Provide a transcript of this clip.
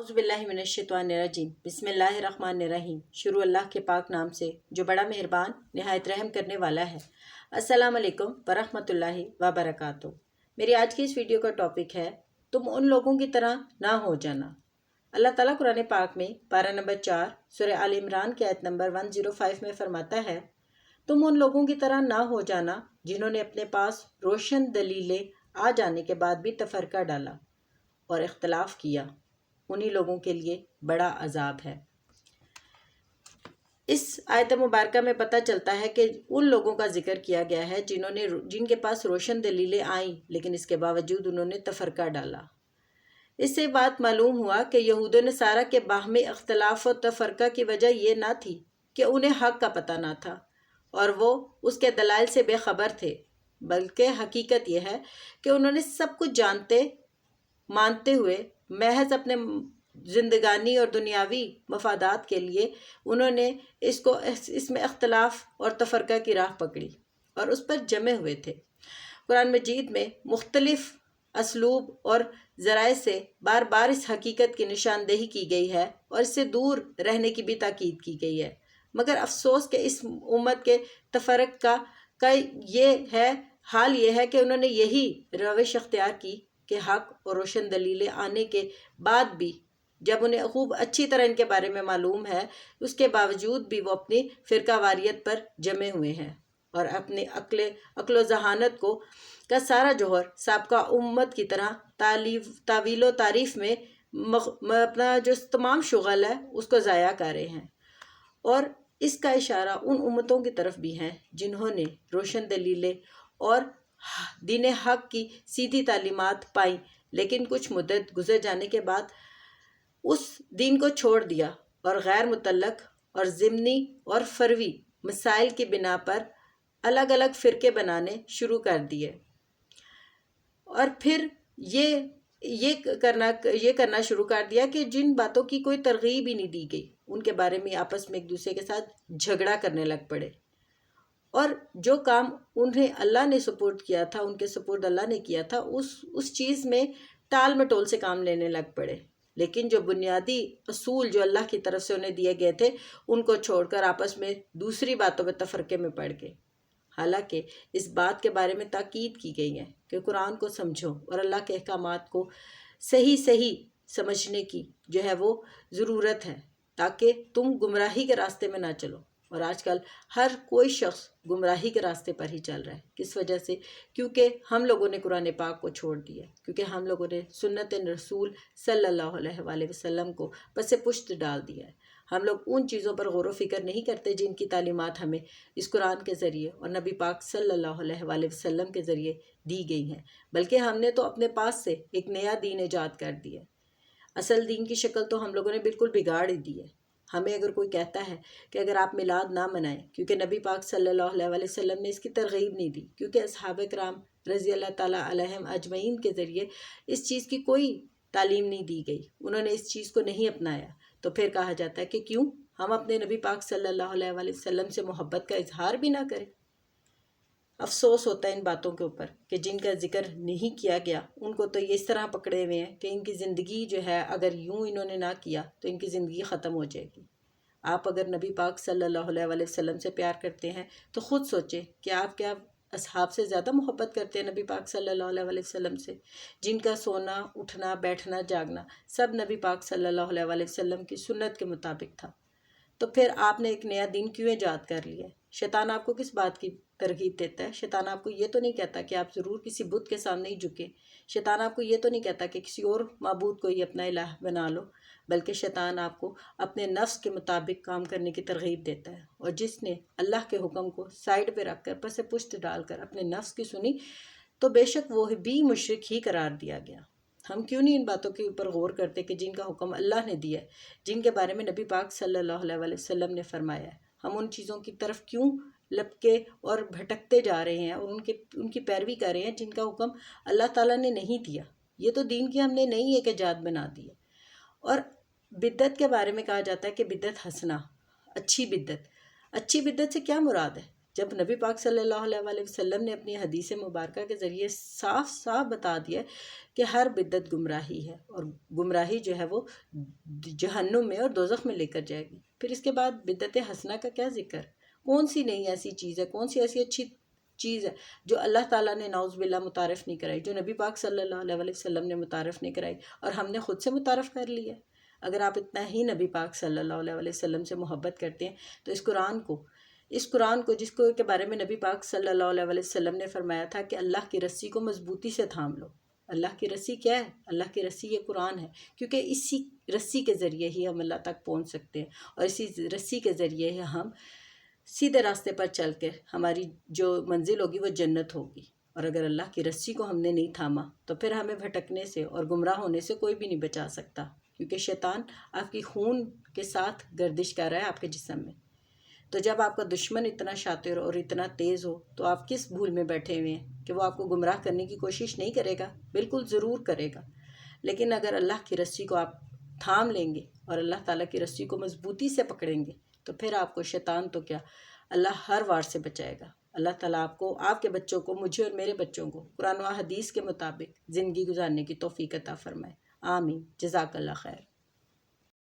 اعوذ باللہ من الشیطان الرجیم بسم اللہ الرحمن الرحیم شروع اللہ کے پاک نام سے جو بڑا مہربان نہایت رحم کرنے والا ہے۔ السلام علیکم ورحمۃ اللہ وبرکاتہ۔ میری آج کی اس ویڈیو کا ٹاپک ہے تم ان لوگوں کی طرح نہ ہو جانا۔ اللہ تعالیٰ قرآن پاک میں پارہ نمبر 4 سورہ آل عمران کی آیت نمبر 105 میں فرماتا ہے، تم ان لوگوں کی طرح نہ ہو جانا جنہوں نے اپنے پاس روشن دلیلیں آ جانے کے بعد بھی تفرقہ ڈالا اور اختلاف کیا، انہی لوگوں کے لیے بڑا عذاب ہے۔ اس آیت مبارکہ میں پتہ چلتا ہے کہ ان لوگوں کا ذکر کیا گیا ہے جن کے پاس روشن دلیلیں آئیں لیکن اس کے باوجود انہوں نے تفرقہ ڈالا۔ اس سے بات معلوم ہوا کہ یہود و نصارہ کے باہمی اختلاف و تفرقہ کی وجہ یہ نہ تھی کہ انہیں حق کا پتہ نہ تھا اور وہ اس کے دلائل سے بے خبر تھے، بلکہ حقیقت یہ ہے کہ انہوں نے سب کچھ جانتے مانتے ہوئے محض اپنے زندگانی اور دنیاوی مفادات کے لیے انہوں نے اس میں اختلاف اور تفرقہ کی راہ پکڑی اور اس پر جمے ہوئے تھے۔ قرآن مجید میں مختلف اسلوب اور ذرائع سے بار بار اس حقیقت کی نشاندہی کی گئی ہے اور اس سے دور رہنے کی بھی تاکید کی گئی ہے، مگر افسوس کہ اس امت کے تفرق کا حال یہ ہے کہ انہوں نے یہی روش اختیار کی کہ حق اور روشن دلیلیں آنے کے بعد بھی جب انہیں خوب اچھی طرح ان کے بارے میں معلوم ہے، اس کے باوجود بھی وہ اپنی فرقہ واریت پر جمے ہوئے ہیں اور اپنی عقل و ذہانت کا سارا جوہر سابقہ امت کی طرح تعویل و تعریف میں اپنا جو تمام شغل ہے اس کو ضائع کر رہے ہیں۔ اور اس کا اشارہ ان امتوں کی طرف بھی ہے جنہوں نے روشن دلیلیں اور دین حق کی سیدھی تعلیمات پائیں لیکن کچھ مدت گزر جانے کے بعد اس دین کو چھوڑ دیا اور غیر متعلق اور ضمنی اور فروی مسائل کی بنا پر الگ الگ فرقے بنانے شروع کر دیے، اور پھر یہ کرنا شروع کر دیا کہ جن باتوں کی کوئی ترغیب ہی نہیں دی گئی ان کے بارے میں آپس میں ایک دوسرے کے ساتھ جھگڑا کرنے لگ پڑے، اور جو کام انہیں اللہ نے سپورٹ کیا تھا، ان کے سپورٹ اللہ نے کیا تھا، اس چیز میں ٹال مٹول سے کام لینے لگ پڑے، لیکن جو بنیادی اصول جو اللہ کی طرف سے انہیں دیے گئے تھے ان کو چھوڑ کر آپس میں دوسری باتوں میں تفرقے میں پڑ گئے۔ حالانکہ اس بات کے بارے میں تاکید کی گئی ہے کہ قرآن کو سمجھو اور اللہ کے احکامات کو صحیح سمجھنے کی جو ہے وہ ضرورت ہے تاکہ تم گمراہی کے راستے میں نہ چلو، اور آج کل ہر کوئی شخص گمراہی کے راستے پر ہی چل رہا ہے۔ کس وجہ سے؟ کیونکہ ہم لوگوں نے قرآن پاک کو چھوڑ دیا، کیونکہ ہم لوگوں نے سنت رسول صلی اللہ علیہ وآلہ وسلم کو پس پشت ڈال دیا ہے۔ ہم لوگ ان چیزوں پر غور و فکر نہیں کرتے جن کی تعلیمات ہمیں اس قرآن کے ذریعے اور نبی پاک صلی اللہ علیہ وآلہ وسلم کے ذریعے دی گئی ہیں، بلکہ ہم نے تو اپنے پاس سے ایک نیا دین ایجاد کر دیا ہے۔ اصل دین کی شکل تو ہم لوگوں نے بالکل بگاڑ ہی دی ہے۔ ہمیں اگر کوئی کہتا ہے کہ اگر آپ میلاد نہ منائیں، کیونکہ نبی پاک صلی اللہ علیہ وآلہ وسلم نے اس کی ترغیب نہیں دی، کیونکہ اصحاب کرام رضی اللہ تعالیٰ علیہم اجمعین کے ذریعے اس چیز کی کوئی تعلیم نہیں دی گئی، انہوں نے اس چیز کو نہیں اپنایا، تو پھر کہا جاتا ہے کہ کیوں ہم اپنے نبی پاک صلی اللہ علیہ وآلہ وسلم سے محبت کا اظہار بھی نہ کریں۔ افسوس ہوتا ہے ان باتوں کے اوپر کہ جن کا ذکر نہیں کیا گیا ان کو تو یہ اس طرح پکڑے ہوئے ہیں کہ ان کی زندگی جو ہے اگر یوں انہوں نے نہ کیا تو ان کی زندگی ختم ہو جائے گی۔ آپ اگر نبی پاک صلی اللہ علیہ وآلہ وسلم سے پیار کرتے ہیں تو خود سوچیں کہ آپ کیا اصحاب سے زیادہ محبت کرتے ہیں نبی پاک صلی اللہ علیہ وآلہ وسلم سے، جن کا سونا اٹھنا بیٹھنا جاگنا سب نبی پاک صلی اللہ علیہ وآلہ وسلم کی سنت کے مطابق تھا، تو پھر آپ نے ایک نیا دین کیوں ایجاد کر لیا ہے؟ شیطان آپ کو کس بات کی ترغیب دیتا ہے؟ شیطان آپ کو یہ تو نہیں کہتا کہ آپ ضرور کسی بت کے سامنے ہی جھکیں، شیطان آپ کو یہ تو نہیں کہتا کہ کسی اور معبود کو ہی اپنا الہ بنا لو، بلکہ شیطان آپ کو اپنے نفس کے مطابق کام کرنے کی ترغیب دیتا ہے، اور جس نے اللہ کے حکم کو سائیڈ پہ رکھ کر پس پشت ڈال کر اپنے نفس کی سنی تو بے شک وہ بھی مشرک ہی قرار دیا گیا۔ ہم کیوں نہیں ان باتوں کے اوپر غور کرتے کہ جن کا حکم اللہ نے دیا ہے، جن کے بارے میں نبی پاک صلی اللہ علیہ وآلہ وسلم نے فرمایا ہے، ہم ان چیزوں کی طرف کیوں لپکے اور بھٹکتے جا رہے ہیں اور ان کی پیروی کر رہے ہیں جن کا حکم اللہ تعالیٰ نے نہیں دیا؟ یہ تو دین کی ہم نے نئی ایک ایجاد بنا دی ہے۔ اور بدعت کے بارے میں کہا جاتا ہے کہ بدعت حسنہ، اچھی بدعت سے کیا مراد ہے؟ جب نبی پاک صلی اللہ علیہ وسلم نے اپنی حدیث مبارکہ کے ذریعے صاف صاف بتا دیا کہ ہر بدعت گمراہی ہے، اور گمراہی جو ہے وہ جہنم میں اور دوزخ میں لے کر جائے گی، پھر اس کے بعد بدعت حسنہ کا کیا ذکر؟ کون سی نئی ایسی چیز ہے، کون سی ایسی اچھی چیز ہے جو اللہ تعالیٰ نے نعوذ باللہ متعارف نہیں کرائی، جو نبی پاک صلی اللہ علیہ وسلم نے متعارف نہیں کرائی، اور ہم نے خود سے متعارف کر لی ہے؟ اگر آپ اتنا ہی نبی پاک صلی اللہ علیہ وسلم سے محبت کرتے ہیں تو اس قرآن کو جس کو کے بارے میں نبی پاک صلی اللہ علیہ وسلم نے فرمایا تھا کہ اللہ کی رسی کو مضبوطی سے تھام لو۔ اللہ کی رسی کیا ہے؟ اللہ کی رسی یہ قرآن ہے، کیونکہ اسی رسی کے ذریعے ہی ہم اللہ تک پہنچ سکتے ہیں، اور اسی رسی کے ذریعے ہی ہم سیدھے راستے پر چل کے ہماری جو منزل ہوگی وہ جنت ہوگی۔ اور اگر اللہ کی رسی کو ہم نے نہیں تھاما تو پھر ہمیں بھٹکنے سے اور گمراہ ہونے سے کوئی بھی نہیں بچا سکتا، کیونکہ شیطان آپ کی خون کے ساتھ گردش کر رہا ہے آپ کے جسم میں۔ تو جب آپ کا دشمن اتنا شاطر اور اتنا تیز ہو تو آپ کس بھول میں بیٹھے ہوئے ہیں کہ وہ آپ کو گمراہ کرنے کی کوشش نہیں کرے گا؟ بالکل ضرور کرے گا، لیکن اگر اللہ کی رسی کو آپ تھام لیں گے اور اللہ تعالیٰ کی رسی کو مضبوطی سے پکڑیں گے تو پھر آپ کو شیطان تو کیا، اللہ ہر وار سے بچائے گا۔ اللہ تعالیٰ آپ کو، آپ کے بچوں کو، مجھے اور میرے بچوں کو قرآن و حدیث کے مطابق زندگی گزارنے کی توفیق عطا فرمائے۔ آمین۔ جزاک اللہ خیر۔